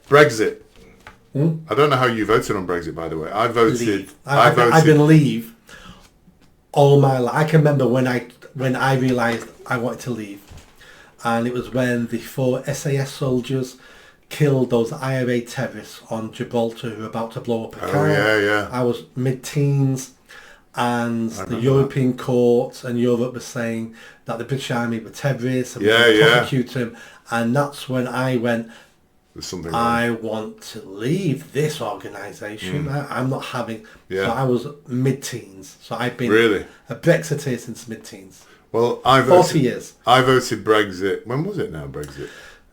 Brexit. I don't know how you voted on Brexit, by the way. I voted. Leave. I've been Leave all my life. I can remember when I realised I wanted to leave, and it was when the 4 SAS soldiers killed those IRA terrorists on Gibraltar who were about to blow up a car. Yeah. I was mid-teens, and the European courts and Europe were saying that the British Army were terrorists and we should prosecute them, and that's when I went, I want to leave this organisation. I'm not having... So I was mid-teens. So I've been a Brexiteer since mid-teens. Well, 40 years. I voted Brexit. When was it now, Brexit?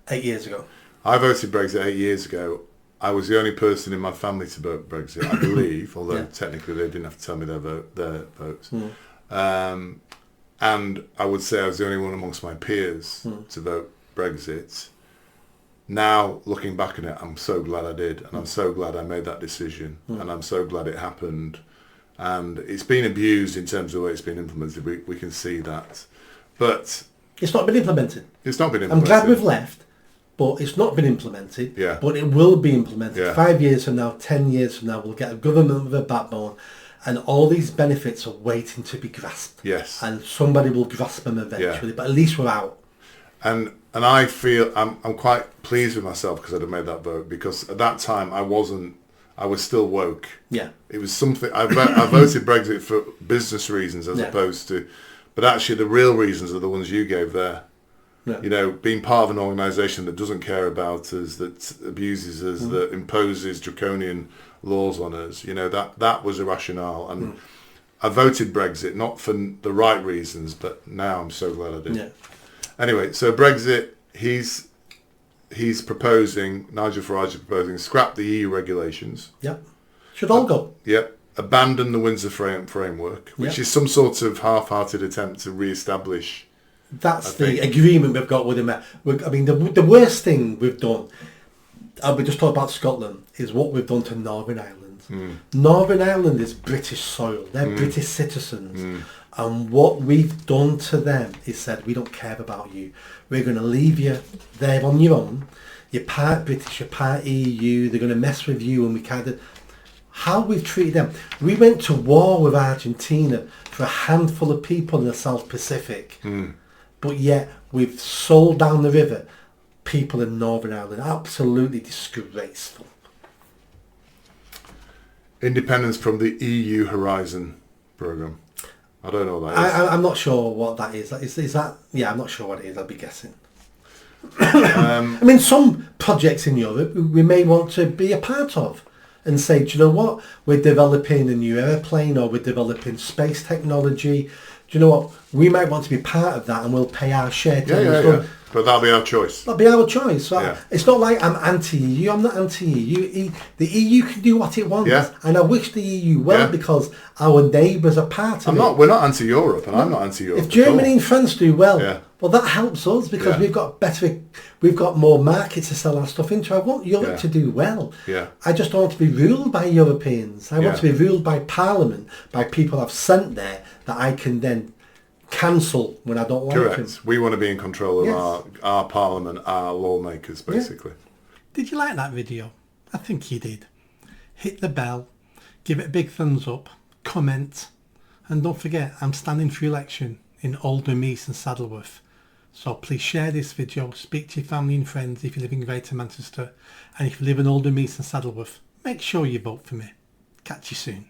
8 years ago. I voted Brexit 8 years ago. I was the only person in my family to vote Brexit, I believe, although technically they didn't have to tell me their votes. And I would say I was the only one amongst my peers to vote Brexit. Now, looking back on it, I'm so glad I did, and I'm so glad I made that decision, and I'm so glad it happened. And it's been abused in terms of the way it's been implemented. We can see that. But... It's not been implemented. It's not been implemented. I'm glad we've left, but it's not been implemented. Yeah. But it will be implemented. Yeah. 5 years from now, 10 years from now, we'll get a government with a backbone, and all these benefits are waiting to be grasped. Yes. And somebody will grasp them eventually, but at least we're out. And I feel I'm quite pleased with myself because I'd have made that vote, because at that time I was still woke. Yeah. It was something, I voted Brexit for business reasons as opposed to, but actually the real reasons are the ones you gave there. Yeah. You know, being part of an organisation that doesn't care about us, that abuses us, that imposes draconian laws on us, you know, that was a rationale. And I voted Brexit, not for the right reasons, but now I'm so glad I did. Yeah. Anyway, so Brexit, he's proposing, Nigel Farage is proposing, scrap the EU regulations. Yep. Should all go. Yep. Abandon the Windsor framework, which is some sort of half-hearted attempt to re-establish. That's the agreement we've got with him. I mean, the worst thing we've done, we just talked about Scotland, is what we've done to Northern Ireland. Northern Ireland is British soil. They're British citizens. And what we've done to them is said, we don't care about you. We're going to leave you there on your own. You're part British, you're part EU. They're going to mess with you, and we kind of... How we've treated them. We went to war with Argentina for a handful of people in the South Pacific. But yet we've sold down the river people in Northern Ireland. Absolutely disgraceful. Independence from the EU Horizon programme. I don't know what that is. I'm not sure what that is. Is that... Yeah, I'm not sure what it is. I'll be guessing. I mean, some projects in Europe we may want to be a part of and say, do you know what? We're developing a new airplane, or we're developing space technology. Do you know what? We might want to be part of that, and we'll pay our share to Yeah. But that'll be our choice. That'll be our choice. So it's not like I'm anti-EU. I'm not anti-EU. The EU can do what it wants. And I wish the EU well because our neighbours are part of it. We're not anti-Europe, and I'm not anti-Europe. If Germany and France do well, well, that helps us because we've got more markets to sell our stuff into. I want Europe to do well. I just don't want to be ruled by Europeans. I want to be ruled by Parliament, by people I've sent there that I can then cancel when I don't like them. We want to be in control of our Parliament, our lawmakers, basically. Did you like that video? I think you did. Hit the bell, give it a big thumbs up, comment, and don't forget, I'm standing for election in Oldham East and Saddleworth. So please share this video, speak to your family and friends if you live in Greater Manchester, and if you live in Oldham East and Saddleworth, make sure you vote for me. Catch you soon.